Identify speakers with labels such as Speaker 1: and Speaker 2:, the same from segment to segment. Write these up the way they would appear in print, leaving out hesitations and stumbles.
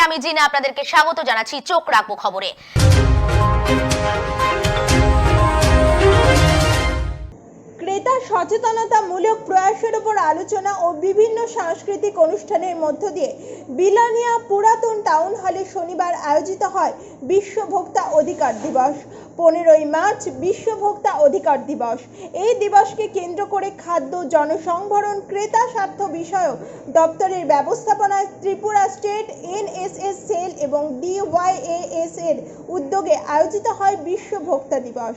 Speaker 1: আমি জিনা আপনাদেরকে স্বাগত জানাচ্ছি। চোখ রাখবো খবরে।
Speaker 2: ক্রেতা সচেতনতামূলক প্রয়াসের উপর আলোচনা ও বিভিন্ন সাংস্কৃতিক অনুষ্ঠানের মধ্য দিয়ে বিলোনিয়া পুরাতন টাউন হলে শনিবার আয়োজিত হয় বিশ্ব ভোক্তা অধিকার দিবস। 15ই মার্চ বিশ্ব ভোক্তা অধিকার দিবস। এই দিবসকে কেন্দ্র করে খাদ্য জনসংভরণ ক্রেতা স্বার্থ বিষয়ক দপ্তরের ব্যবস্থাপনায় ত্রিপুরা স্টেট এনএসএস সেল এবং ডিওয়াইএএস এর উদ্যোগে আয়োজিত হয় বিশ্ব ভোক্তা দিবস।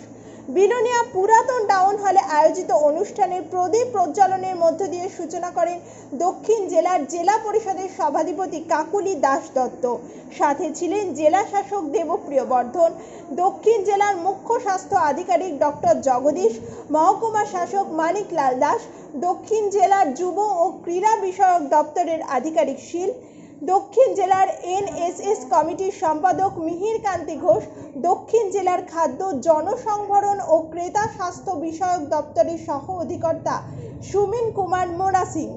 Speaker 2: বিলোনিয়া পুরাতন টাউন হলে আয়োজিত অনুষ্ঠানের প্রদীপ প্রজ্বলনের মধ্য দিয়ে সূচনা করেন দক্ষিণ জেলার জেলা পরিষদের সভাধিপতি কাকুলি দাস দত্ত। সাথে ছিলেন জেলা শাসক দেবপ্রিয় বর্ধন, দক্ষিণ জেলার মুখ্য স্বাস্থ্য আধিকারিক ডক্টর জগদীশ, মহকুমা শাসক মানিকলাল দাস, দক্ষিণ জেলার যুব ও ক্রীড়া বিষয়ক দপ্তরের আধিকারিক শীল, দক্ষিণ জেলার এনএসএস কমিটির সম্পাদক মিহির কান্তি ঘোষ, দক্ষিণ জেলার খাদ্য জনসংভরণ ও ক্রেতা স্বাস্থ্য বিষয়ক দপ্তরের সহ অধিকর্তা সুমিন কুমার মোরা সিং।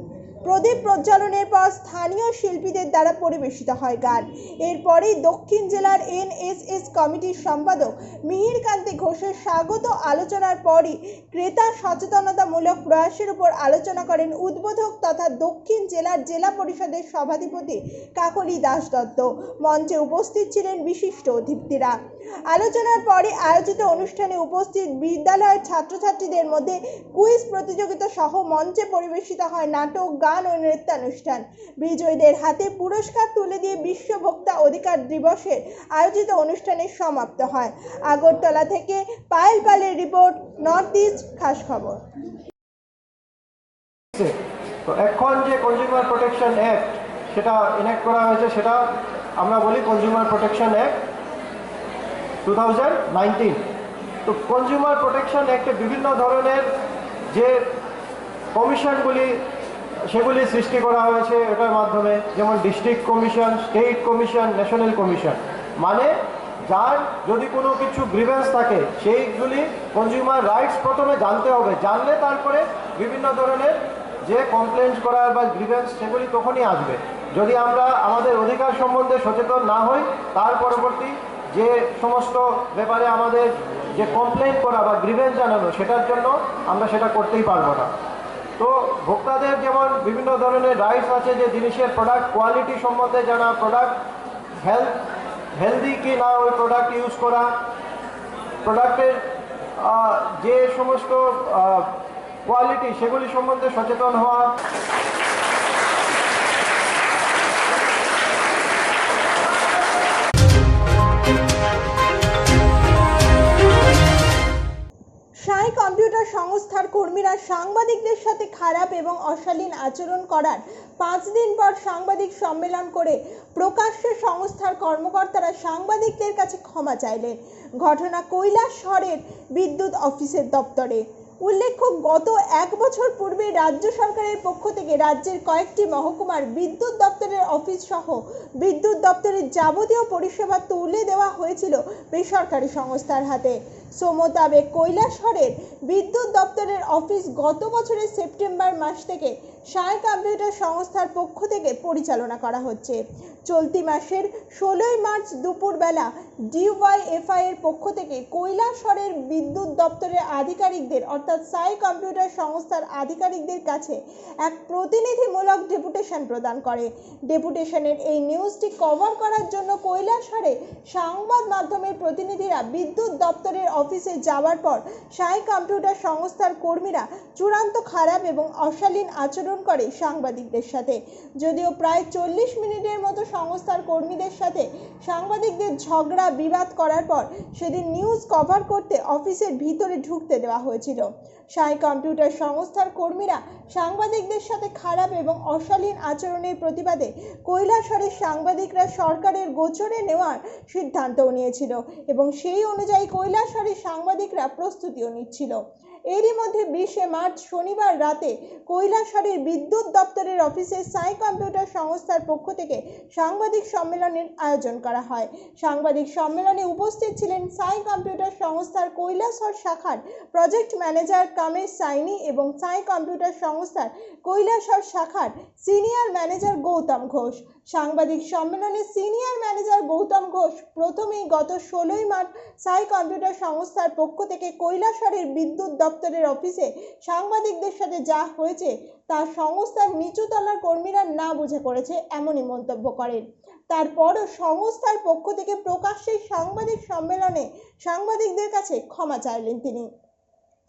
Speaker 2: প্রদীপ প্রজ্বলনের পর স্থানীয় শিল্পীদের দ্বারা পরিবেশিত হয় গান। এরপরেই দক্ষিণ জেলার এনএসএস কমিটির সম্পাদক মিহির কান্তি ঘোষের স্বাগত আলোচনার পরই ক্রেতা সচেতনতামূলক প্রয়াসের উপর আলোচনা করেন উদ্বোধক তথা দক্ষিণ জেলার জেলা পরিষদের সভাধিপতি কাকলি দাস দত্ত। মঞ্চে উপস্থিত ছিলেন বিশিষ্ট অতিথিরা। আলোচনার পরে আয়োজিত অনুষ্ঠানে উপস্থিত বিদ্যালয়ের ছাত্রছাত্রীদের মধ্যে কুইজ প্রতিযোগিতা সহ মঞ্চে পরিবেশিত হয় নাটক, গান ও নৃত্যানুষ্ঠান। বিজয়ীদের হাতে পুরস্কার তুলে দিয়ে বিশ্ব ভোক্তা অধিকার দিবসের আয়োজিত অনুষ্ঠানে সমাপ্ত হয়। আগরতলা থেকে পায়েল পালের রিপোর্ট, নর্থ ইস্ট খাস খবর।
Speaker 3: তো এখন যে কনজিউমার প্রোটেকশন অ্যাক্ট সেটা ইনেক্ট করা হয়েছে, সেটা আমরা বলি কনজিউমার প্রোটেকশন অ্যাক্ট 2019। তো কনজিউমার প্রোটেকশন অ্যাক্টে বিভিন্ন ধরনের যে কমিশনগুলি সেগুলি সৃষ্টি করা হয়েছে এটার মাধ্যমে, যেমন district commission, state commission, national commission. মানে যার যদি কোনো কিছু গ্রিভেন্স থাকে সেইগুলি কনজিউমার রাইটস প্রথমে জানতে হবে, জানলে তারপরে বিভিন্ন ধরনের যে কমপ্লেন্ট করার বা গ্রিভেন্স সেগুলি তখনই আসবে। যদি আমরা আমাদের অধিকার সম্বন্ধে সচেতন না হই, তার পরবর্তী যে সমস্ত ব্যাপারে আমাদের যে কমপ্লেন করা বা গ্রিভেন্স জানানো সেটার জন্য আমরা সেটা করতেই পারবো না। তো ভোক্তাদের যেমন বিভিন্ন ধরনের রাইটস আছে, যে জিনিসের প্রোডাক্ট কোয়ালিটি সম্বন্ধে জানা, প্রোডাক্ট হেলদি কি না ওই প্রোডাক্ট ইউজ করা, প্রোডাক্টের যে সমস্ত কোয়ালিটি সেগুলি সম্বন্ধে সচেতন হওয়া।
Speaker 2: সাই কম্পিউটার সংস্থার কর্মীরা সাংবাদিকদের সাথে খারাপ এবং অশালীন আচরণ করার 5 দিন পর সাংবাদিক সম্মেলন করে প্রকাশ্যে সংস্থার কর্মকর্তারা সাংবাদিকদের কাছে ক্ষমা চাইলেন। ঘটনা কৈলাসহরের বিদ্যুৎ অফিসের দপ্তরে। উল্লেখ্য, গত 1 বছর পূর্বে রাজ্য সরকারের পক্ষ থেকে রাজ্যের কয়েকটি মহকুমার বিদ্যুৎ দপ্তরের অফিস সহ বিদ্যুৎ দপ্তরের যাবতীয় পরিষেবা তুলে দেওয়া হয়েছিল বেসরকারি সংস্থার হাতে। মোতাবেক কৈলাসহরের বিদ্যুৎ দপ্তরের অফিস গত বছরের সেপ্টেম্বর মাস থেকে সাই কম্পিউটার সংস্থার পক্ষ থেকে পরিচালনা করা হচ্ছে। চলতি মাসের 16ই মার্চ দুপুরবেলা ডিওয়াইএফআই এর পক্ষ থেকে কৈলাসহরের বিদ্যুৎ দপ্তরের আধিকারিকদের অর্থাৎ সাই কম্পিউটার সংস্থার আধিকারিকদের কাছে এক প্রতিনিধিমূলক ডেপুটেশন প্রদান করে। ডেপুটেশনের এই নিউজটি কভার করার জন্য কৈলাসহরে সংবাদ মাধ্যমের প্রতিনিধিরা বিদ্যুৎ দপ্তরের অফিসে যাওয়ার পর সাই কম্পিউটার সংস্থার কর্মীরা চূড়ান্ত খারাপ এবং অশালীন আচরণ করে সাংবাদিকদের সাথে। যদিও প্রায় 40 মিনিটের মতো সংস্থার কর্মীদের সাথে সাংবাদিকদের ঝগড়া বিবাদ করার পর সেদিন নিউজ কভার করতে অফিসের ভিতরে ঢুকতে দেওয়া হয়েছিল। সাই কম্পিউটার সংস্থার কর্মীরা সাংবাদিকদের সাথে খারাপ এবং অশালীন আচরণের প্রতিবাদে কৈলাসহরের সাংবাদিকরা সরকারের গোচরে নেওয়ার সিদ্ধান্তও নিয়েছিল এবং সেই অনুযায়ী কৈলাসহরের সাংবাদিকরা প্রস্তুতিও নিচ্ছিল। এরই মধ্যে 20শে মার্চ শনিবার রাতে কৈলাসহরের বিদ্যুৎ দপ্তরের অফিসে সাই কম্পিউটার সংস্থার পক্ষ থেকে সাংবাদিক সম্মেলনের আয়োজন করা হয়। সাংবাদিক সম্মেলনে উপস্থিত ছিলেন সাই কম্পিউটার সংস্থার কৈলাসহর শাখার প্রজেক্ট ম্যানেজার কামেশ সাইনি এবং সাই কম্পিউটার সংস্থার কৈলাসহর শাখার সিনিয়র ম্যানেজার গৌতম ঘোষ। সাংবাদিক সম্মেলনে সিনিয়র ম্যানেজার গৌতম ঘোষ প্রথমেই গত 16ই মার্চ সাই কম্পিউটার সংস্থার পক্ষ থেকে কৈলাসহরের বিদ্যুৎ দপ্তরের অফিসে সাংবাদিকদের সাথে যা হয়েছে তা সংস্থার নিচুতলার কর্মীরা না বুঝে করেছে এমনই মন্তব্য করেন। তারপরও সংস্থার পক্ষ থেকে প্রকাশ্যে সাংবাদিক সম্মেলনে সাংবাদিকদের কাছে ক্ষমা চাইলেন তিনি।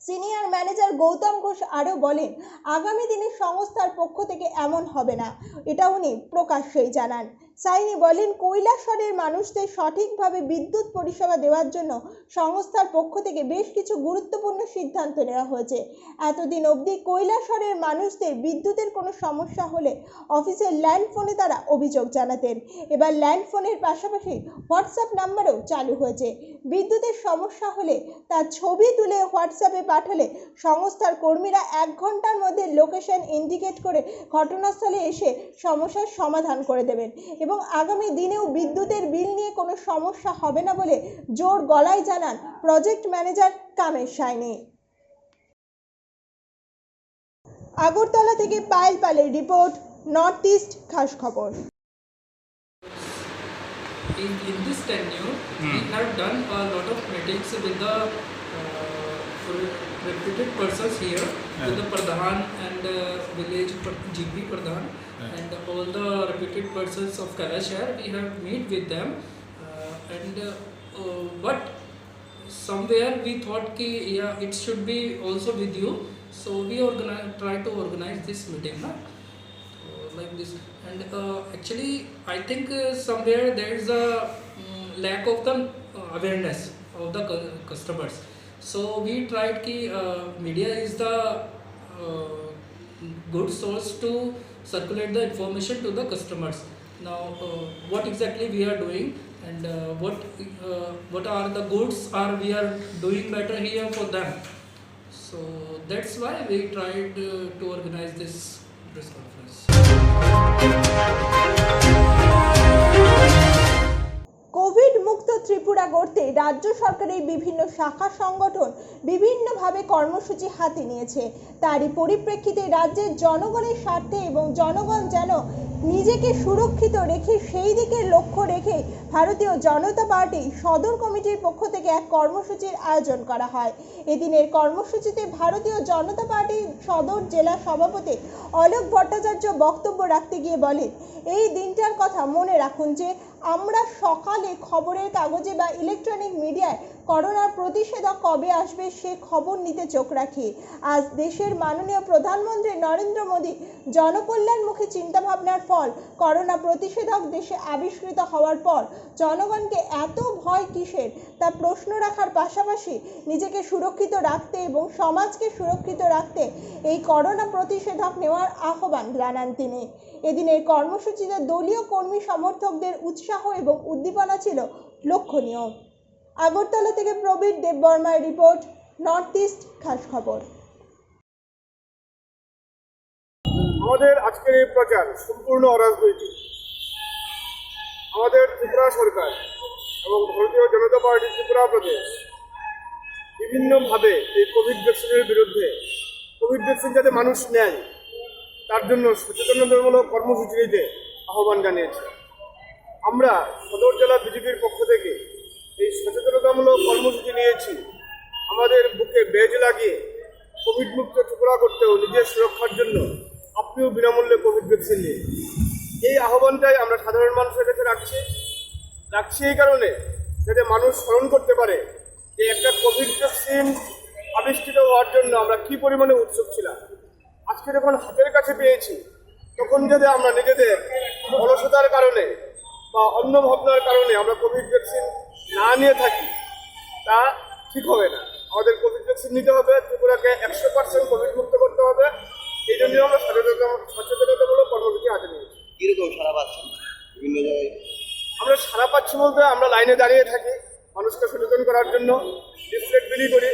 Speaker 2: সিনিয়র ম্যানেজার গৌতম ঘোষ আরও বলেন, আগামী দিনে সংস্থার পক্ষ থেকে এমন হবে না, এটা উনি প্রকাশ্যেই জানান। সাইনি বলেন, কৈলাসহরের মানুষদের সঠিকভাবে বিদ্যুৎ পরিষেবা দেওয়ার জন্য সংস্থার পক্ষ থেকে বেশ কিছু গুরুত্বপূর্ণ সিদ্ধান্ত নেওয়া হয়েছে। এতদিন অবধি কৈলাসহরের মানুষদের বিদ্যুতের কোনো সমস্যা হলে অফিসের ল্যান্ডফোনে তারা অভিযোগ জানাতেন। এবার ল্যান্ডফোনের পাশাপাশি হোয়াটসঅ্যাপ নাম্বারও চালু হয়েছে। বিদ্যুতের সমস্যা হলে তার ছবি তুলে হোয়াটসঅ্যাপে পাঠালে সংস্থার কর্মীরা 1 ঘন্টার মধ্যে লোকেশন ইন্ডিকেট করে ঘটনাস্থলে এসে সমস্যার সমাধান করে দেবেন এবং আগামী দিনেও বিদ্যুতের বিল নিয়ে কোনো সমস্যা হবে না বলে জোর গলায় জানান প্রজেক্ট ম্যানেজার কামেশ সাইনি। আগরতলা থেকে পায়েল পালের রিপোর্ট, নর্থ ইস্ট খাস খবর।
Speaker 4: In this tenure, we have done a lot of meetings with the reputed persons here, with the Pradhan and village GP Pradhan, and all the reputed persons of Kalashar. We have meet with them, but somewhere we thought ki yeah, it should be also with you, so we try to organize this meeting, like this. And actually I think somewhere there is a lack of the awareness of the customers, so we tried ki media is the good source to circulate the information to the customers. Now what exactly we are doing and what are the goods are we are doing better here for them, so that's why we tried to organize this press conference.
Speaker 2: Covid মুক্ত ত্রিপুরা গড়তে রাজ্য সরকারের বিভিন্ন শাখা সংগঠন বিভিন্নভাবে কর্মসূচি হাতে নিয়েছে। তারই পরিপ্রেক্ষিতে রাজ্যের জনগণের স্বার্থে এবং জনগণ যেন নিজেকে সুরক্ষিত রেখে সেই দিকে লক্ষ্য রেখে ভারতীয় জনতা পার্টি সদর কমিটির পক্ষ থেকে এক কর্মসূচির আয়োজন করা হয়। এদিনের কর্মসূচিতে ভারতীয় জনতা পার্টির সদর জেলা সভাপতি অলোক ভট্টাচার্য বক্তব্য রাখতে গিয়ে বলেন, এই দিনটার কথা মনে রাখুন যে আমরা সকালে খবরের কাগজে বা ইলেকট্রনিক মিডিয়ায় করোনার প্রতিষেধক কবে আসবে সে খবর নিতে চোখ রাখি। আজ দেশের মাননীয় প্রধানমন্ত্রী নরেন্দ্র মোদী জনকল্যাণমুখী চিন্তাভাবনার ফল করোনা প্রতিষেধক দেশে আবিষ্কৃত হওয়ার পর জনগণকে এত ভয় কিসের তা প্রশ্ন রাখার পাশাপাশি নিজেকে সুরক্ষিত রাখতে এবং সমাজকে সুরক্ষিত রাখতে এই করোনা প্রতিষেধক নেওয়ার আহ্বান জানান তিনি। এদিনের কর্মসূচিতে দলীয় কর্মী সমর্থকদের উৎসাহ এবং উদ্দীপনা ছিল লক্ষণীয়। আগরতলা থেকে প্রবীর দেববর্মার রিপোর্ট, নর্থ ইস্ট খাস খবর।
Speaker 5: আমাদের আজকের এই প্রচার সম্পূর্ণ অরাজনৈতিক। আমাদের ত্রিপুরা সরকার এবং ভারতীয় জনতা পার্টি ত্রিপুরা প্রদেশ বিভিন্নভাবে এই কোভিড ভ্যাকসিনের বিরুদ্ধে, কোভিড ভ্যাকসিন যাতে মানুষ নেয় তার জন্য সচেতনতামূলক কর্মসূচি নিতে আহ্বান জানিয়েছে। আমরা সদর জেলা বিজেপির পক্ষ থেকে এই সচেতনতামূলক কর্মসূচি নিয়েছি। আমাদের বুকে বেজ লাগিয়ে কোভিড মুক্ত ত্রিপুরা করতেও নিজের সুরক্ষার জন্য আপনিও বিনামূল্যে কোভিড ভ্যাকসিন নিন। এই আহ্বানটাই আমরা সাধারণ মানুষের কাছে রাখছি এই কারণে যাতে মানুষ স্মরণ করতে পারে যে একটা কোভিড ভ্যাকসিন আবিষ্কৃত হওয়ার জন্য আমরা কী পরিমাণে উৎসুক ছিলাম। আজকে যখন হাতের কাছে পেয়েছি তখন যদি আমরা নিজেদের অলসতার কারণে বা অন্য ভাবনার কারণে আমরা কোভিড ভ্যাকসিন না নিয়ে থাকি তা ঠিক হবে না। আমাদের কোভিড ভ্যাকসিন নিতে হবে, ত্রিপুরাকে 100% কোভিড মুক্ত করতে হবে। এই জন্য আমরা সচেতনতামূলক কর্মসূচি হাতে নিয়েছি।
Speaker 6: কিরকম সারা পাচ্ছেন বিভিন্ন জায়গায়?
Speaker 5: আমরা সারা পাচ্ছি বলতে আমরা লাইনে দাঁড়িয়ে থাকি মানুষকে সচেতন করার জন্য, লিফলেট বিলি করি,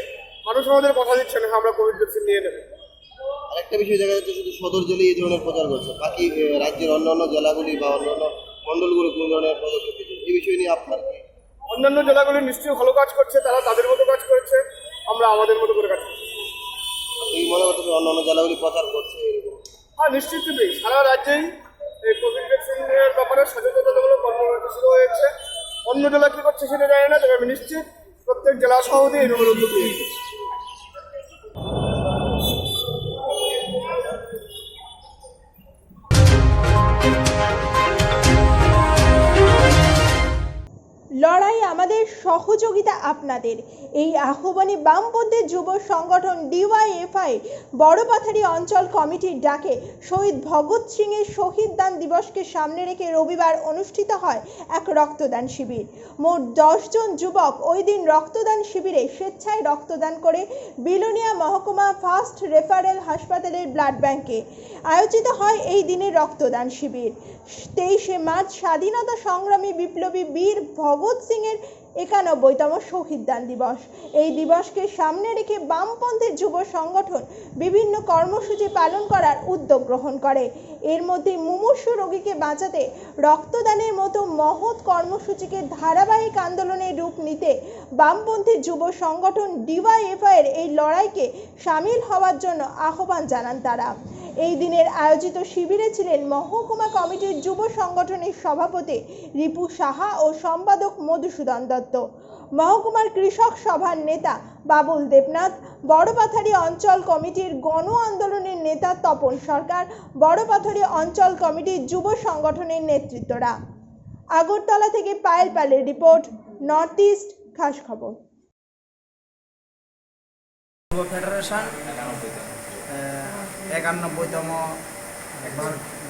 Speaker 5: মানুষ আমাদের কথা দিচ্ছেন হ্যাঁ আমরা কোভিড ভ্যাকসিন নিয়ে নেব।
Speaker 6: আরেকটা বিষয় দেখা যাচ্ছে শুধু সদর জেলায় এই ধরনের প্রচার করছে, বাকি রাজ্যের অন্যান্য জেলাগুলি বা অন্যান্য মণ্ডলগুলো কোন ধরনের পদক্ষেপ নিচ্ছে এই বিষয় নিয়ে আপনার কি?
Speaker 5: অন্যান্য জেলাগুলি নিশ্চয়ই ভালো কাজ করছে, তারা তাদের মতো কাজ করছে, আমরা আমাদের মতো করে কাজ করছি।
Speaker 6: এই মনে করতেছে অন্যান্য জেলাগুলি প্রচার করছে এরকম?
Speaker 5: হ্যাঁ নিশ্চিতই সারা রাজ্যেই এই কোভিড ভ্যাকসিনের ব্যাপারে সচেতনতামূলক কর্মসূচি শুরু হয়েছে। অন্য জেলা কী করছে সেটা জানি না, তবে আমি নিশ্চিত প্রত্যেক জেলা সভাপতি এই ধরনের উদ্যোগ নিয়েছে।
Speaker 2: লড়াই আমাদের, সহযোগিতা আপনাদের, এই আহ্বানে বামপন্থী যুব সংগঠন ডিওয়াইএফআই বড়পাথারি অঞ্চল কমিটির ডাকে শহীদ ভগৎ সিং এর শহীদ দান দিবসকে সামনে রেখে রবিবার অনুষ্ঠিত হয় এক রক্তদান শিবির। মোট 10 জন যুবক ওই দিন রক্তদান শিবিরে স্বেচ্ছায় রক্তদান করে বিলোনিয়া মহকুমা ফার্স্ট রেফারেল হাসপাতালের ব্লাড ব্যাংকে আয়োজিত হয় এই দিনের রক্তদান শিবির। 23শে মার্চ স্বাধীনতা সংগ্রামী বিপ্লবী বীর ভগৎ সিং এর 91তম শহীদ দান দিবস। এই দিবসকে সামনে রেখে বামপন্থী যুব সংগঠন বিভিন্ন কর্মসূচি পালন করার উদ্যোগ গ্রহণ করে। এর মধ্যে মুমূর্ষু রোগীকে বাঁচাতে রক্তদানের মতো মহৎ কর্মসূচিকে ধারাবাহিক আন্দোলনের রূপ নিতে বামপন্থী যুব সংগঠন ডিওয়াইএফআই এর এই লড়াইকে সামিল হওয়ার জন্য আহ্বান জানান তারা। এই দিনের আয়োজিত শিবিরে ছিলেন মহকুমা কমিটির যুব সংগঠনের সভাপতি রিপু সাহা ও সম্পাদক মধুসূদন দত্ত, মহকুমার কৃষক সভার নেতা বাবুল দেবনাথ, বড়পাথারি অঞ্চল কমিটির গণ আন্দোলনের নেতা তপন সরকার, বড়পাথারি অঞ্চল কমিটির যুব সংগঠনের নেতৃত্বরা। আগরতলা থেকে পায়েল পালের রিপোর্ট, নর্থ ইস্ট খাস খবর।
Speaker 7: যুব ফেডারেশন 91তম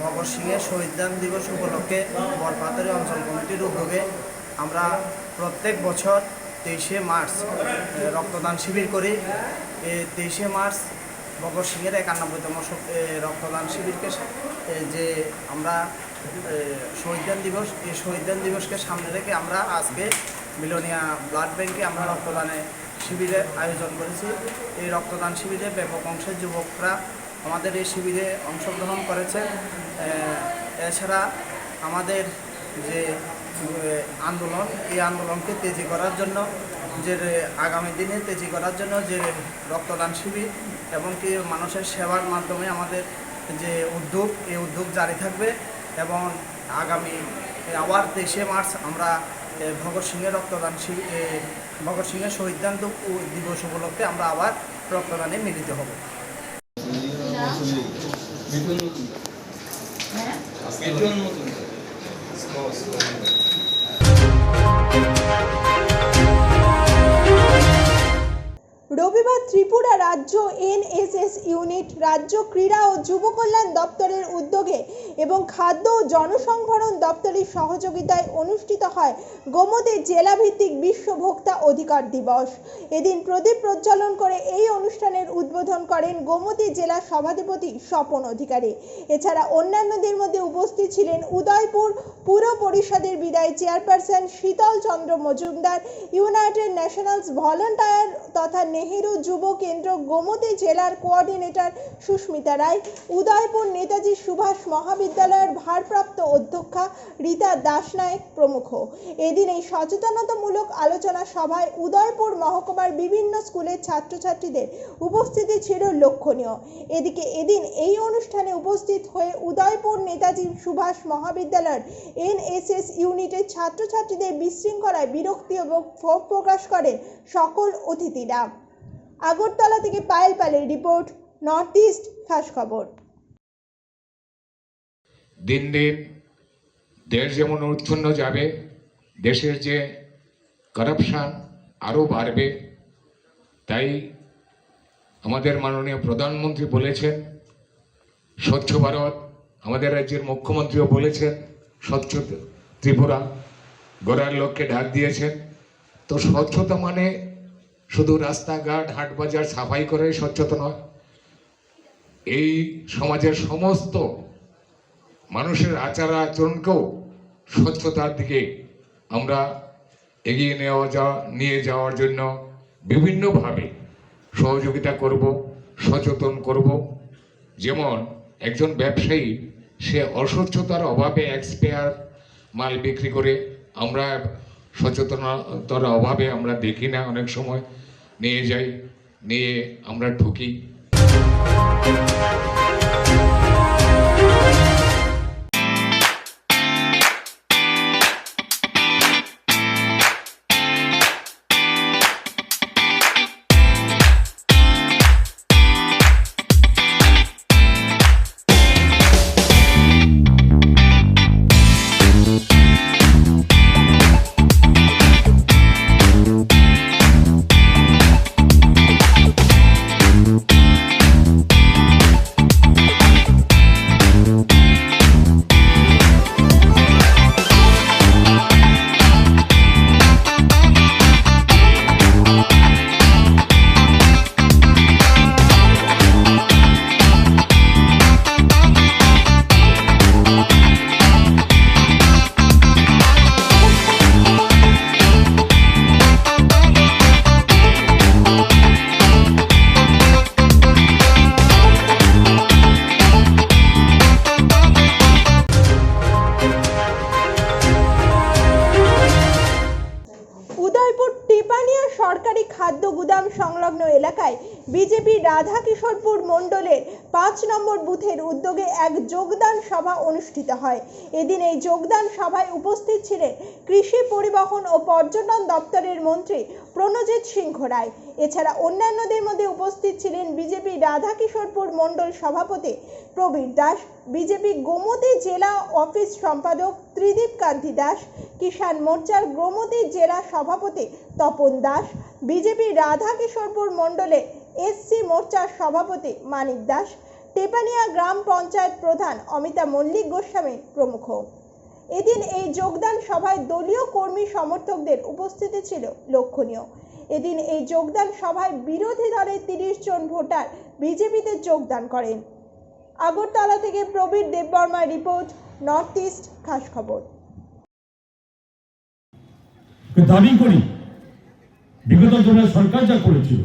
Speaker 7: ভগৎ সিংয়ের শহীদ দান দিবস উপলক্ষে বড়পাথারি অঞ্চল কমিটির উদ্যোগে আমরা প্রত্যেক বছর 23শে মার্চ রক্তদান শিবির করি। এই 23শে মার্চ ভগৎ সিংয়ের 91তম রক্তদান শিবিরকে যে আমরা শহীদ দান দিবস, এই শহীদ দান দিবসকে সামনে রেখে আমরা আজকে বিলোনিয়া ব্লাড ব্যাংকে আমরা রক্তদানের শিবিরের আয়োজন করেছি। এই রক্তদান শিবিরে ব্যাপক অংশের যুবকরা আমাদের এই শিবিরে অংশগ্রহণ করেছে। এছাড়া আমাদের যে আন্দোলন, এই আন্দোলনকে তেজি করার জন্য, যে আগামী দিনে তেজি করার জন্য যে রক্তদান শিবির এবং কি মানুষের সেবার মাধ্যমে আমাদের যে উদ্যোগ, এই উদ্যোগ জারি থাকবে এবং আগামী আবার 23শে মার্চ আমরা ভগৎ সিংয়ের রক্তদান শিবির, ভগৎ সিংয়ের শহীদ দান দিবস উপলক্ষে আমরা আবার রক্তদানে মিলিত হব।
Speaker 2: রবিবার ত্রিপুরা রাজ্য এনএসএস ইউনিট, রাজ্য ক্রীড়া ও যুব কল্যাণ দপ্তরের উদ্যোগে এবং খাদ্য ও জনসংভরণ দপ্তরের সহযোগিতায় অনুষ্ঠিত হয় গোমতী জেলাভিত্তিক বিশ্ব ভোক্তা অধিকার দিবস। এদিন প্রদীপ প্রজ্বলন করে এই অনুষ্ঠানের উদ্বোধন করেন গোমতী জেলা সভাধিপতি স্বপন অধিকারী। এছাড়া অন্যান্যদের মধ্যে উপস্থিত ছিলেন উদয়পুর পুর পরিষদের বিদায়ী চেয়ারপারসন শীতল চন্দ্র মজুমদার, ইউনাইটেড নেশনালস ভলান্টিয়ার তথা নেহেরু যুব কেন্দ্র গোমতী জেলার কোঅর্ডিনেটর সুস্মিতা রায়, উদয়পুর নেতাজি সুভাষ মহাবিদ্যালয়ের ভারপ্রাপ্ত অধ্যক্ষা রীতা দাসনায়ক প্রমুখ। এদিন এই সচেতনতামূলক আলোচনা সভায় উদয়পুর মহকুমার বিভিন্ন স্কুলের ছাত্রছাত্রীদের উপস্থিতি ছিল লক্ষণীয়। এদিকে এদিন এই অনুষ্ঠানে উপস্থিত হয়ে উদয়পুর নেতাজি সুভাষ মহাবিদ্যালয়ের এনএসএস ইউনিটের ছাত্রছাত্রীদের বিশৃঙ্খলায় বিরক্তি এবং ক্ষোভ প্রকাশ করেন সকল অতিথিরা। আগরতলা থেকে পায়েল পালের রিপোর্ট, নর্থ ইস্ট খাস খবর।
Speaker 8: দিন দিন দেশ যেমন উচ্ছন্ন যাবে, দেশের যে করাপশান আরও বাড়বে, তাই আমাদের মাননীয় প্রধানমন্ত্রী বলেছেন স্বচ্ছ ভারত, আমাদের রাজ্যের মুখ্যমন্ত্রীও বলেছেন স্বচ্ছ ত্রিপুরা গড়ার লক্ষ্যে ডাক দিয়েছেন। তো স্বচ্ছতা মানে শুধু রাস্তাঘাট হাট বাজার সাফাই করে স্বচ্ছতা নয়, এই সমাজের সমস্ত মানুষের আচার আচরণকেও স্বচ্ছতার দিকে আমরা এগিয়ে নিয়ে যাওয়ার জন্য বিভিন্নভাবে সহযোগিতা করব, সচেতন করব। যেমন একজন ব্যবসায়ী সে অস্বচ্ছতার অভাবে এক্সপায়ার মাল বিক্রি করে, আমরা সচেতনতার অভাবে আমরা দেখি না, অনেক সময় নিয়ে যাই, নিয়ে আমরা ঠকি।
Speaker 2: উদয়পুর টিপানিয়া সরকারি খাদ্য গুদাম সংলগ্ন এলাকায় বিজেপি রাধাকিশোরপুর মণ্ডলের 5 নম্বর বুথের উদ্যোগে এক যোগদান সভা অনুষ্ঠিত হয়। এদিন এই যোগদান সভায় উপস্থিত ছিলেন কৃষি, পরিবহন ও পর্যটন দপ্তরের মন্ত্রী প্রণজিৎ সিংহ রায়। এছাড়া অন্যান্যদের মধ্যে উপস্থিত ছিলেন বিজেপি রাধাকিশোরপুর মণ্ডল সভাপতি প্রবীর দাস, বিজেপি গোমতী জেলা অফিস সম্পাদক ত্রিদীপ কান্তি দাস, কিষাণ মোর্চার গোমতী জেলা সভাপতি তপন দাস, বিজেপি রাধাকিশোরপুর মণ্ডলে এসসি মোর্চার সভাপতি মানিক দাস, টেপানিয়া গ্রাম পঞ্চায়েত প্রধান অমিতা মল্লিক গোস্বামী প্রমুখ। এদিন এই যোগদান সভায় দলীয় কর্মী সমর্থকদের উপস্থিতি ছিল লক্ষণীয়। এদিন এই যোগদান সভায় বিরোধী দলের 30 জন ভোটার বিজেপিতে যোগদান করেন। আগরতলা থেকে প্রবীর দেববর্মার রিপোর্ট, নর্থ ইস্ট খাস খবর।
Speaker 9: দাবি করি বিগত দিনের সরকার যা করেছিল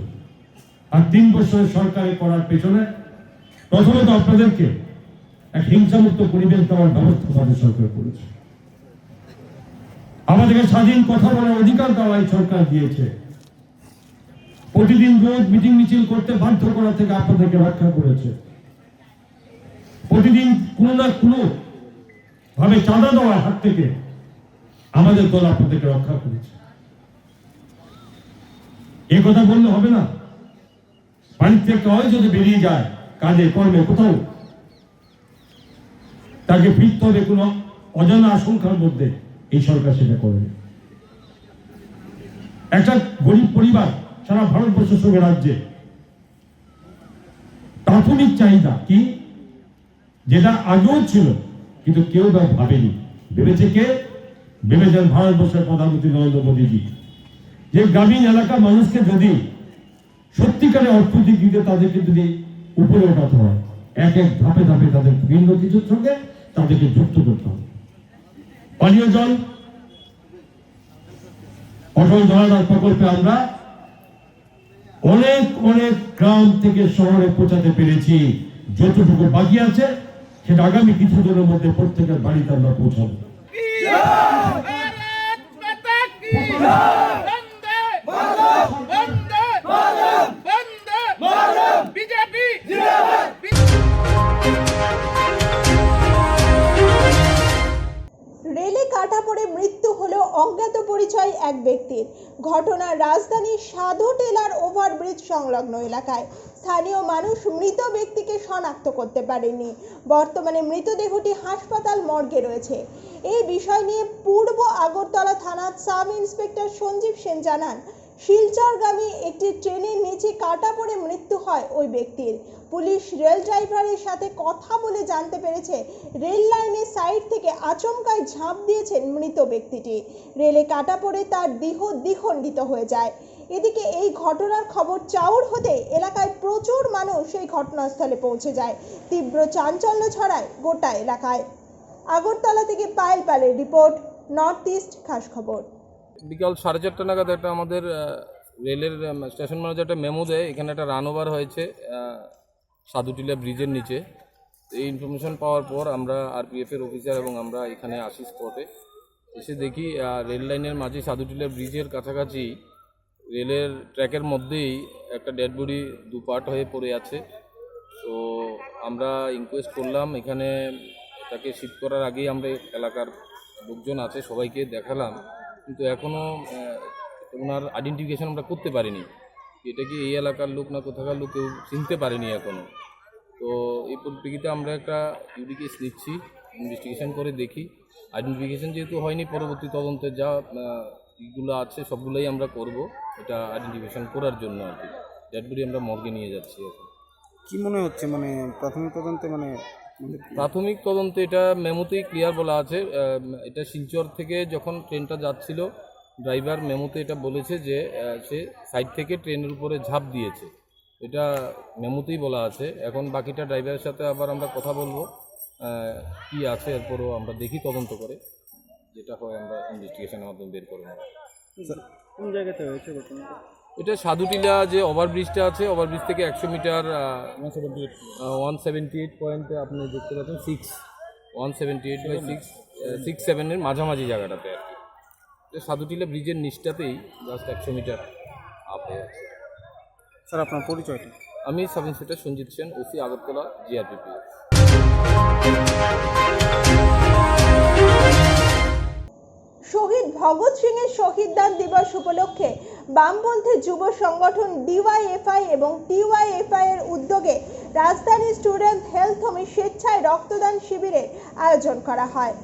Speaker 9: আর 3 বছরের সরকারে করার পেছনে প্রথমত আপনাদেরকে এক হিংসামুক্ত পরিবেশ দেওয়ার ব্যবস্থা আমাদের সরকার করেছে। আমাদেরকে স্বাধীন কথা বলার অধিকার দেওয়া এই সরকার দিয়েছে। প্রতিদিন রোজ মিটিং মিছিল করতে বাধ্য করা থেকে আপনাদেরকে রক্ষা করেছে। প্রতিদিন কোনো না কোনো ভাবে চাঁদা দেওয়ার হাত থেকে আমাদের দল আপনাদেরকে রক্ষা করেছে। এ কথা বললে হবে না। বাড়ির থেকে কেউ যদি বেরিয়ে যায় কাজে কর্মে কোথাও, তাকে ফিরতে হবে কোনো অজানা আশঙ্কার মধ্যে। এই সরকার সেটা করবে। একটা গরিব পরিবার সারা ভারতবর্ষের সঙ্গে রাজ্যে প্রাথমিক চাহিদা কি, যেটা আগেও ছিল কিন্তু কেউ তা ভাবেনি। ভেবেছে কে? ভেবেছেন ভারতবর্ষের প্রধানমন্ত্রী নরেন্দ্র মোদীজি, যে গ্রামীণ এলাকার মানুষকে যদি সত্যিকারে অর্থনৈতিক দিকে তাদেরকে যদি উপরে ওঠাতে হয়, এক এক ধাপে ধাপে তাদের ভিন্ন কিছুর সঙ্গে তাদেরকে যুক্ত করতে হবে। পানীয় জল, অটল জলাধার প্রকল্পে আমরা অনেক অনেক গ্রাম থেকে শহরে পৌঁছাতে পেরেছি। যতটুকু বাকি আছে সেটা আগামী কিছু দিনের মধ্যে প্রত্যেকের বাড়িতে আমরা পৌঁছাবো।
Speaker 2: রেলে কাটা পড়ে মৃত্যু হলো অজ্ঞাত পরিচয় এক ব্যক্তির। ঘটনা রাজধানীর সাধু টেলার ওভারব্রিজ সংলগ্ন এলাকায়। স্থানীয় মানুষ মৃত ব্যক্তিকে শনাক্ত করতে পারেনি। বর্তমানে মৃতদেহটি হাসপাতাল মর্গে রয়েছে। এই বিষয় নিয়ে পূর্ব আগরতলা থানার সাব ইন্সপেক্টর সঞ্জীব সেন জানান, শিলচরগামী একটি ট্রেনের নিচে কাটা পড়ে মৃত্যু হয় ওই ব্যক্তির। পুলিশ রেল ড্রাইভারের সাথে কথা বলে জানতে পেরেছে রেল লাইনের সাইড থেকে আচমকায় ঝাঁপ দিয়েছেন মৃত ব্যক্তিটি। রেলে কাটা পড়ে তার দেহ দ্বিখণ্ডিত হয়ে যায়। এদিকে এই ঘটনার খবর চাউর হতে এলাকায় প্রচুর মানুষ সেই ঘটনাস্থলে পৌঁছে যায়। তীব্র চাঞ্চল্য ছড়ায় গোটা এলাকায়। আগরতলা থেকে পায়েল পালের রিপোর্ট, নর্থ ইস্ট খাস খবর।
Speaker 10: বিকাল 4:30 নাগাদ একটা আমাদের রেলের স্টেশন ম্যানেজার একটা মেমো দেয়, এখানে একটা রান ওভার হয়েছে সাধুটিলা ব্রিজের নিচে। এই ইনফরমেশন পাওয়ার পর আমরা আরপিএফের অফিসার এবং আমরা এখানে আসি স্পটে, এসে দেখি রেল লাইনের মাঝে সাধুটিলা ব্রিজের কাছাকাছি রেলের ট্র্যাকের মধ্যেই একটা ডেড বডি দু পার্ট হয়ে পড়ে আছে। তো আমরা ইনকোয়েস্ট করলাম, এখানে তাকে শিফট করার আগেই আমরা এলাকার লোকজন আছে সবাইকে দেখালাম, কিন্তু এখনও ওনার আইডেন্টিফিকেশন আমরা করতে পারিনি, এটা কি এই এলাকার লোক না কোথাকার লোক কেউ চিনতে পারেনি এখনও। তো এই পরিপ্রেক্ষিতে আমরা একটা ইউডি কেস নিচ্ছি, ইনভেস্টিগেশন করে দেখি। আইডেন্টিফিকেশন যেহেতু হয়নি, পরবর্তী তদন্তে যা ইগুলো আছে সবগুলোই আমরা করব, এটা আইডেন্টিফিকেশন করার জন্য আর কি। ডেড বডি আমরা মর্গে নিয়ে যাচ্ছি এখন।
Speaker 11: কি মনে হচ্ছে, মানে প্রাথমিক তদন্তে
Speaker 10: প্রাথমিক তদন্তে এটা মেমোতেই ক্লিয়ার বলা আছে, এটা শিলচর থেকে যখন ট্রেনটা যাচ্ছিল ড্রাইভার মেমোতে এটা বলেছে যে সে সাইড থেকে ট্রেনের উপরে ঝাঁপ দিয়েছে, এটা মেমোতেই বলা আছে। এখন বাকিটা ড্রাইভারের সাথে আবার আমরা কথা বলবো কি আছে, এরপরও আমরা দেখি তদন্ত করে যেটা হয় আমরা ইনভেস্টিগেশনের মাধ্যমে বের করে নেব।
Speaker 11: কোন জায়গাতে হয়েছে ঘটনাটা?
Speaker 10: এটা সাধুটিলা যে ওভারব্রিজটা আছে, ওভারব্রিজ থেকে 100 মিটার 178 পয়েন্টে আপনি দেখতে পাচ্ছেন 178/667 মাঝামাঝি জায়গাটাতে আর কি। সাধুটিলা ব্রিজের নিচটাতেই জাস্ট 100 মিটার আপ হয়ে আছে।
Speaker 11: স্যার আপনার পরিচয়টা?
Speaker 10: আমি sub inspector Sanjit Sen, OC Agartala, GRPP.
Speaker 2: শহীদ ভগৎ সিং এর শহীদদান দিবস উপলক্ষে বামপন্থী যুব সংগঠন ডিওয়াইএফআই এবং টিওয়াইএফআই এর উদ্যোগে রাজধানী স্টুডেন্ট হেলথ হোমে স্বেচ্ছায় রক্তদান শিবিরের আয়োজন করা হয়।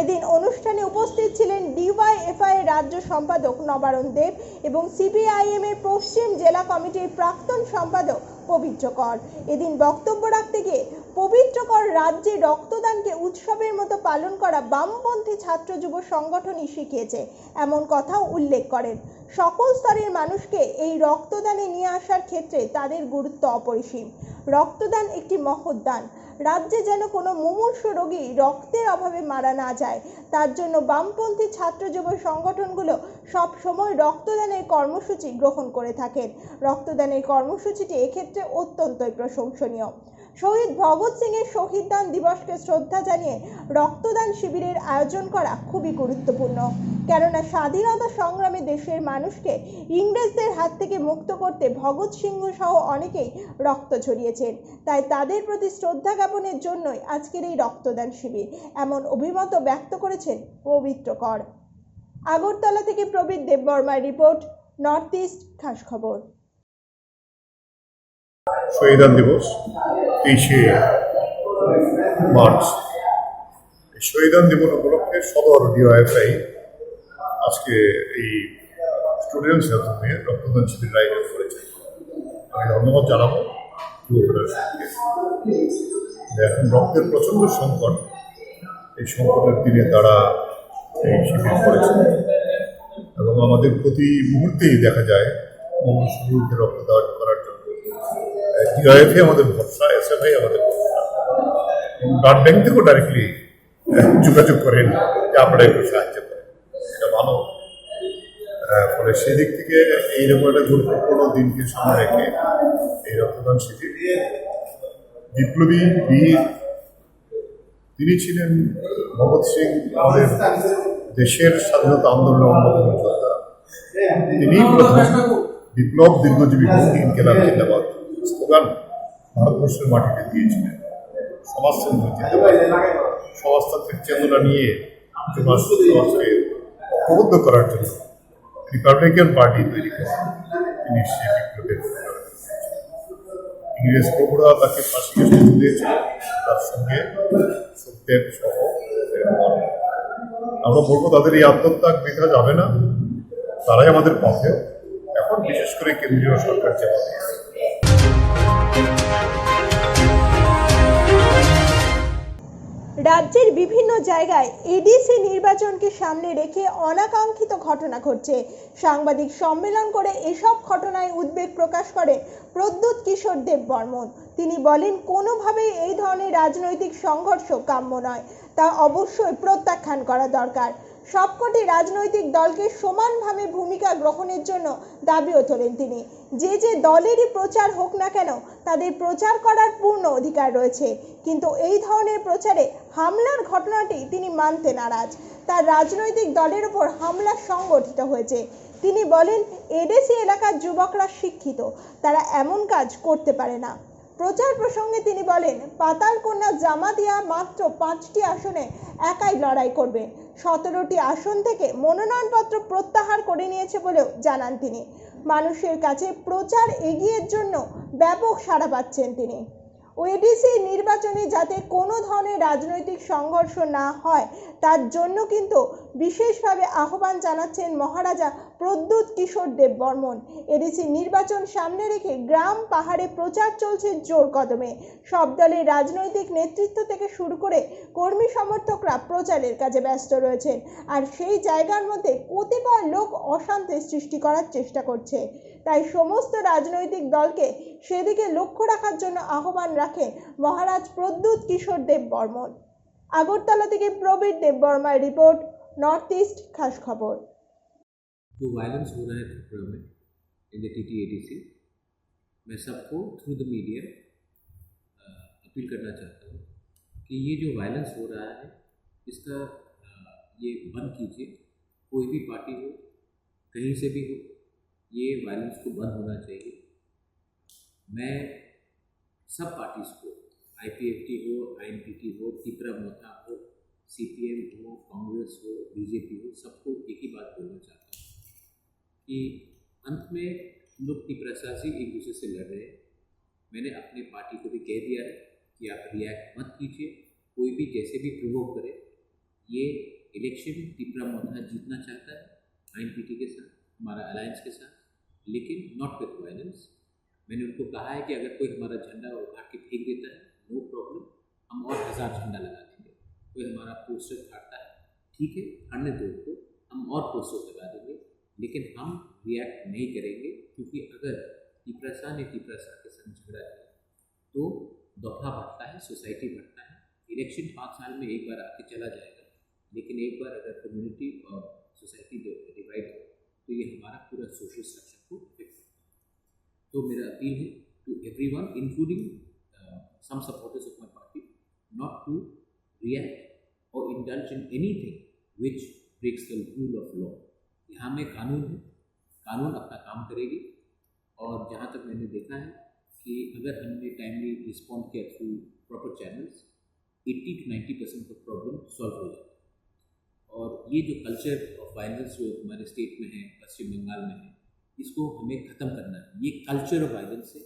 Speaker 2: এদিন অনুষ্ঠানে উপস্থিত ছিলেন ডিওয়াইএফআই এর রাজ্য সম্পাদক নবারুণ দেব এবং সিপিআইএম এর পশ্চিম জেলা কমিটির প্রাক্তন সম্পাদক পবিত্র কর। এদিন বক্তব্য রাখতে গিয়ে পবিত্র কর রাজ্যে রক্তদানকে উৎসবের মতো পালন করা বামপন্থী ছাত্র যুব সংগঠনই শিখিয়েছে এমন কথাও উল্লেখ করেন। সকল স্তরের মানুষকে এই রক্তদানে নিয়ে আসার ক্ষেত্রে তাদের গুরুত্ব অপরিসীম। রক্তদান একটি মহৎ দান। রাজ্যে যেন কোনো মুমূর্ষু রোগী রক্তের অভাবে মারা না যায়, তার জন্য বামপন্থী ছাত্র যুব সংগঠনগুলো সব সময় রক্তদানের কর্মসূচি গ্রহণ করে থাকেন। রক্তদানের কর্মসূচিটি এক্ষেত্রে অত্যন্তই প্রশংসনীয়। শহীদ ভগৎ সিং এর শহীদদান দিবসকে শ্রদ্ধা জানিয়ে রক্তদান শিবিরের আয়োজন করা খুবই গুরুত্বপূর্ণ, কেননা স্বাধীনতা সংগ্রামে দেশের মানুষকে ইংরেজদের হাত থেকে মুক্ত করতে ভগৎ সিংহ সহ অনেকেই রক্ত ঝরিয়েছেন। তাই তাদের প্রতি শ্রদ্ধা জ্ঞাপনের জন্যই আজকের এই রক্তদান শিবির, এমন অভিমত ব্যক্ত করেছেন পবিত্র কর। আগরতলা থেকে প্রবীর দেববর্মার রিপোর্ট, নর্থ ইস্ট খাস খবর।
Speaker 5: শহীদান দিবস 23শে মার্চ। শহীদান দিবস উপলক্ষে সদর ডিওয়াইএফআই আজকে এই স্টুডেন্টস হেলথ হোমে রক্তদান শিবির আয়োজন করেছে। আমি ধন্যবাদ জানাবো যুব ফেডারেশনকে। এখন রক্তের প্রচণ্ড সংকট, এই সংকটের দিনে তারা এই শিবির করেছে এবং আমাদের প্রতি মুহূর্তেই দেখা যায় মনুষ্যকে রক্তদান করার জন্য ডিওয়াইএফআই আমাদের ভরসা, এসএফআই আমাদের ভরসা। ব্লাড ব্যাংক থেকেও ডাইরেক্টলি যোগাযোগ করেন যে আপনারা একটু সাহায্য করেন, এটা ভালো। ফলে সেদিক থেকে এইরকম একটা গুরুত্বপূর্ণ দিনকে সামনে রেখে এই রক্তদান শিবির। বিপ্লবী বীর তিনি ছিলেন ভগৎ সিং, আমাদের দেশের স্বাধীনতা আন্দোলনের অন্যতম যোদ্ধা। তিনি প্রথম বিপ্লব দীর্ঘজীবী হোক, ইনকিলাব জিন্দাবাদ স্লোগান ভারতবর্ষের মাটিতে দিয়েছিলেন। সমাজতন্ত্র জিন্দাবাদ, সমাজতান্ত্রিক চেতনা নিয়ে সমাজকে ঐক্যবদ্ধ করার জন্য রিপাবলিকান পার্টি তৈরি করেন। তিনি সে বিপ্লবের ইংরেজ প্রভুরা তাকে ফাঁসি কাছে দিয়েছিলেন, তার সঙ্গে সুখদেব সহ। আমরা বলবো তাদের এই আত্মত্যাগ বৃথা যাবে না, তারাই আমাদের পথে। এখন বিশেষ করে কেন্দ্রীয় সরকার যেভাবে
Speaker 2: রাজ্যের বিভিন্ন জায়গায় এডিসি নির্বাচনকে সামনে রেখে অনাকাঙ্ক্ষিত ঘটনা ঘটছে। সাংবাদিক সম্মেলন করে এসব ঘটনায় উদ্বেগ প্রকাশ করে প্রদ্যুৎ কিশোর দেববর্মন। তিনি বলেন, কোনোভাবেই এই ধরনের রাজনৈতিক সংঘর্ষ কাম্য নয়, তা অবশ্যই প্রত্যাখ্যান করা দরকার। সবকটি রাজনৈতিক দলকে সমানভাবে ভূমিকা গ্রহণের জন্য দাবিও তোলেন তিনি। যে যে দলেরই প্রচার হোক না কেন তাদের প্রচার করার পূর্ণ অধিকার রয়েছে, কিন্তু এই ধরনের প্রচারে হামলার ঘটনাটি তিনি মানতে নারাজ। তার রাজনৈতিক দলের উপর হামলা সংগঠিত হয়েছে। তিনি বলেন, এডিসি এলাকার যুবকরা শিক্ষিত, তারা এমন কাজ করতে পারে না। প্রচার প্রসঙ্গে তিনি বলেন, পাতালকন্যা জামাতিয়া মাত্র 5টি আসনে একাই লড়াই করবে। 17টি আসন থেকে মনোনয়নপত্র প্রত্যাহার করে নিয়েছে বলেও জানান তিনি। মানুষের কাছে প্রচার এগিয়ের জন্য ব্যাপক সাড়া পাচ্ছেন তিনি। ওএডিসি নির্বাচনে যাতে কোনো ধরনের রাজনৈতিক সংঘর্ষ না হয় তার জন্য কিন্তু বিশেষভাবে আহ্বান জানাচ্ছেন মহারাজা প্রদ্যুৎ কিশোর দেব বর্মন। এডিসি নির্বাচন সামনে রেখে গ্রাম পাহাড়ে প্রচার চলছে জোর কদমে। সব দলের রাজনৈতিক নেতৃত্ব থেকে শুরু করে কর্মী সমর্থকরা প্রচারের কাজে ব্যস্ত রয়েছেন, আর সেই জায়গার মধ্যে কতিপয় লোক অশান্তির সৃষ্টি করার চেষ্টা করছে। তাই সমস্ত রাজনৈতিক দলকে সেদিকে লক্ষ্য রাখার জন্য আহ্বান রাখেন মহারাজ প্রদ্যুৎ কিশোর দেব বর্মন। আগরতলা থেকে প্রবীর দেব বর্মার রিपोर्ट, नॉर्थ ईस्ट खास खबर।
Speaker 12: जो वायलेंस हो रहा है त्रिपुरा में इन द TTADC, मैं सबको थ्रू द मीडिया अपील करना चाहता हूँ कि ये जो वायलेंस हो रहा है इसका ये बंद कीजिए। कोई भी पार्टी हो, कहीं से भी हो, ये वायलेंस को बंद होना चाहिए। मैं सब पार्टीज़ को, IPFT हो, INPT हो, त्रिपुरा मोर्चा हो, CPM हो, कांग्रेस हो, BJP हो, सबको एक ही बात बोलना चाहता हूँ कि अंत में लोग त्रिपुरा से एक दूसरे से लड़ रहे हैं। मैंने अपने पार्टी को भी कह दिया है कि आप रिएक्ट मत कीजिए, कोई भी जैसे भी प्रोवोक करे। ये इलेक्शन त्रिपुरा मोर्चा जीतना चाहता है INPT के साथ, हमारा अलायंस के साथ, लेकिन नॉट विथ वायलेंस। मैंने उनको कहा है कि अगर कोई हमारा झंडा उठा के फेंक देता है, नो प्रॉब्लम, हम और 1000 झंडा लगा देंगे। कोई हमारा पोस्टर फाड़ता है, ठीक है, फाड़ने दो उसको, हम और पोस्टर लगा देंगे, लेकिन हम रिएक्ट नहीं करेंगे। क्योंकि अगर त्रिपुरा के संग झगड़ा है तो दफा बढ़ता है, सोसाइटी बढ़ता है। इलेक्शन 5 साल में एक बार आके चला जाएगा, लेकिन एक बार अगर कम्युनिटी और सोसाइटी डिवाइड हो तो ये हमारा पूरा सोशल स्ट्रक्चर को इफेक्ट करता है। तो मेरा अपील है to everyone, including some supporters of my party, not to react or indulge in anything which breaks the rule of law. यहाँ में कानून है, कानून अपना काम करेगी। और जहाँ तक मैंने देखा है कि अगर हमने टाइमली रिस्पॉन्ड किया थ्रू प्रॉपर चैनल्स, 80 to 90% का प्रॉब्लम सॉल्व हो जाता है। और ये जो कल्चर ऑफ वायलेंस जो हमारे स्टेट में है, पश्चिम बंगाल में है, इसको हमें ख़त्म करना है। ये कल्चर ऑफ वायलेंस है,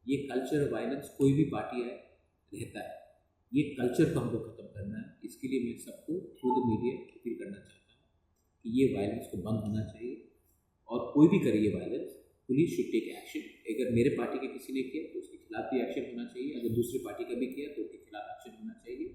Speaker 12: ये कल्चर ऑफ वायलेंस कोई भी पार्टी आए रहता है, ये कल्चर को हमको ख़त्म करना है। इसके लिए मैं सबको थ्रू द मीडिया अपील करना चाहता हूँ कि ये वायलेंस को बंद होना चाहिए, और कोई भी करे ये violence, police should take action. अगर मेरे पार्टी के किसी ने किया तो उसके खिलाफ भी एक्शन होना चाहिए, अगर दूसरी पार्टी का भी किया तो उसके खिलाफ एक्शन होना चाहिए।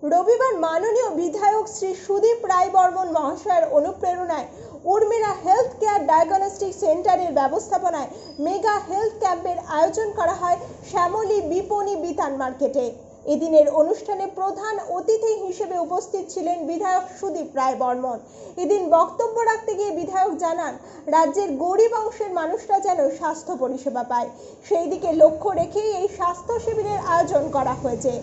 Speaker 2: রবিবার মাননীয় বিধায়ক শ্রী সুদীপ রায় বর্মন মহাশয়ের অনুপ্রেরণায় উর্মিলা হেলথ কেয়ার ডায়াগনস্টিক সেন্টারের ব্যবস্থাপনায় মেগা হেলথ ক্যাম্পের আয়োজন করা হয় শ্যামলী বিপণী বিতান মার্কেটে। এদিনের অনুষ্ঠানে প্রধান অতিথি হিসেবে উপস্থিত ছিলেন বিধায়ক সুদীপ রায় বর্মন। এদিন বক্তব্য রাখতে গিয়ে বিধায়ক জানান, রাজ্যের গরিব অংশের মানুষরা যেন স্বাস্থ্য পরিষেবা পায়, সেই দিকে লক্ষ্য রেখেই এই স্বাস্থ্য শিবিরের আয়োজন করা হয়েছে।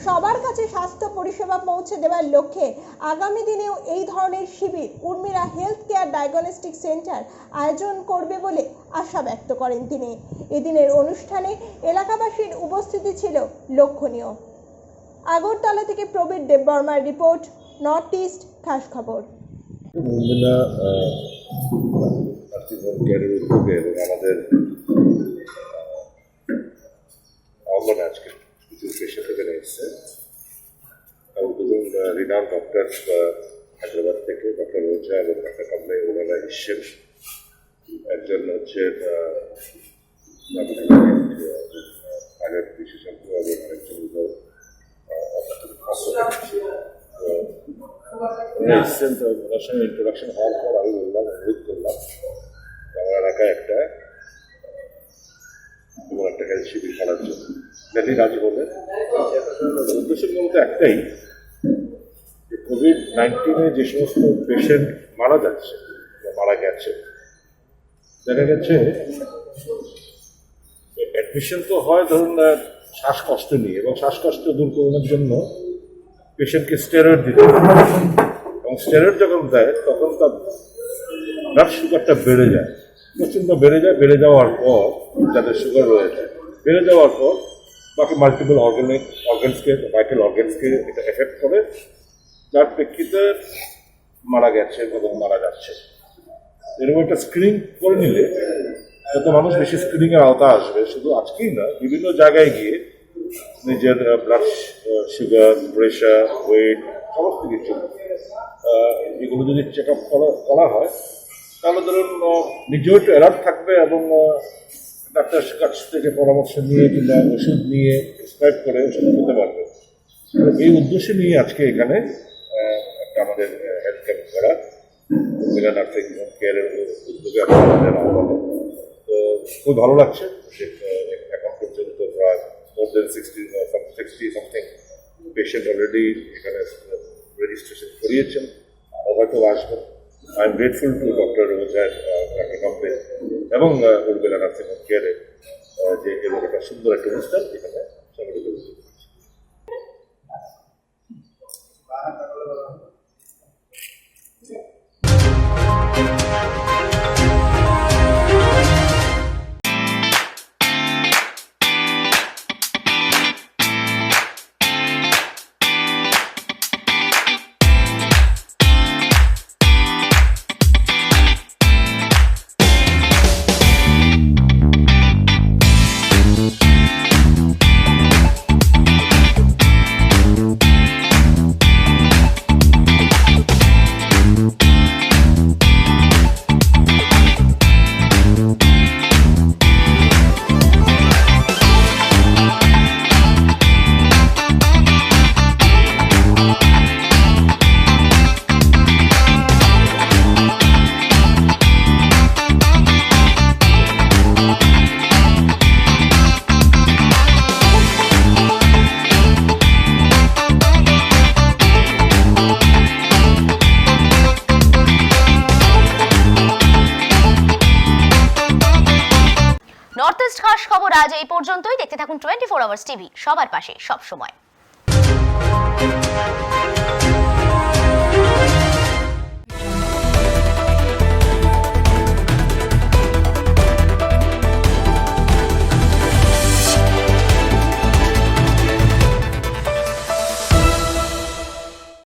Speaker 2: সবার কাছে স্বাস্থ্য পরিষেবা পৌঁছে দেওয়ার লক্ষ্যে আগামী দিনেও এই ধরনের শিবির Urmila health care diagnostic centre আয়োজন করবে বলে আশা ব্যক্ত করেন তিনি। এদিনের অনুষ্ঠানে এলাকাবাসীর উপস্থিতি ছিল লক্ষণীয়। আগরতলা থেকে প্রবীর দেব বর্মার রিপোর্ট, নর্থ ইস্ট খাস খবর।
Speaker 13: উর্মিলা কেয়ারের উদ্যোগে এবং আমাদের আহ্বান আজকে কিছু পেশেন্ট এখানে এসছে, এবং দুজন রিনাউন্ড ডক্টর হায়দ্রাবাদ থেকে, ডক্টর ওঝা এবং ডক্টর কামলাই, ওনারা এসছেন। একজন হচ্ছে আগের বিশেষজ্ঞ এবং আরেকজন এসছেন। তো ওনার সঙ্গে ইন্ট্রোডাকশন হওয়ার পর আমি বললাম, অনুরোধ করলাম আমার এলাকায় একটা হেলথ শিবির করার জন্য। দিল্লি রাজি হলেন। উদ্দেশ্য মূলত একটাই, যে কোভিড-19 যে সমস্ত পেশেন্ট মারা যাচ্ছে বা মারা গেছে, দেখা গেছে অ্যাডমিশন তো হয় ধরুন শ্বাসকষ্ট নিয়ে, এবং শ্বাসকষ্ট দূর করানোর জন্য পেশেন্টকে স্টেরয়েড দিতে হয়, এবং স্টেরয়েড যখন দেয় তখন তার ব্লাড সুগারটা বেড়ে যায়, প্রচণ্ড বেড়ে যায়। বেড়ে যাওয়ার পর যাদের সুগার রয়েছে, বেড়ে যাওয়ার পর বাকি মাল্টিপল অর্গানসকে, ভাইটাল অর্গানসকে এটা এফেক্ট করে, যার প্রেক্ষিতে মারা গেছে এবং মারা যাচ্ছে। এরকম একটা স্ক্রিনিং করে নিলে যত মানুষ বেশি স্ক্রিনিংয়ের আওতা আসবে, শুধু আজকেই না, বিভিন্ন জায়গায় গিয়ে নিজের ব্লাড সুগার, প্রেশার, ওয়েট, সমস্ত কিছু এগুলো যদি চেক আপ করা হয়, তাহলে ধরুন নিজেও একটু অ্যালার্ট থাকবে এবং ডাক্তার কাছ থেকে পরামর্শ নিয়ে কিংবা ওষুধ নিয়ে প্রেসক্রাইব করে ওষুধ খেতে পারবে। এই উদ্দেশ্যে নিয়ে আজকে এখানে একটা আমাদের হেলথ ক্যাম্প করা, উর্মিলা নার্সিং হোম কেয়ারের উদ্যোগে আমাদের আহ্বানে। তো খুব ভালো লাগছে। এখন পর্যন্ত প্রায় মোর দেন 60 সামথিং পেশেন্ট অলরেডি এখানে রেজিস্ট্রেশন করিয়েছেন, আরও হয়তো আসবেন। I am grateful to doctor রোজার, ডাক্তার কম্পে এবং উর্মিলা নার্সিং হোম কেয়ারে যে এরকম একটা সুন্দর একটা অনুষ্ঠান এখানে সংগঠিত হয়েছে।
Speaker 1: নর্থ ইস্ট খাস খবর আজ এই পর্যন্তই। দেখতে থাকুন 24 আওয়ার্স টিভি, সবার পাশে সব সময়।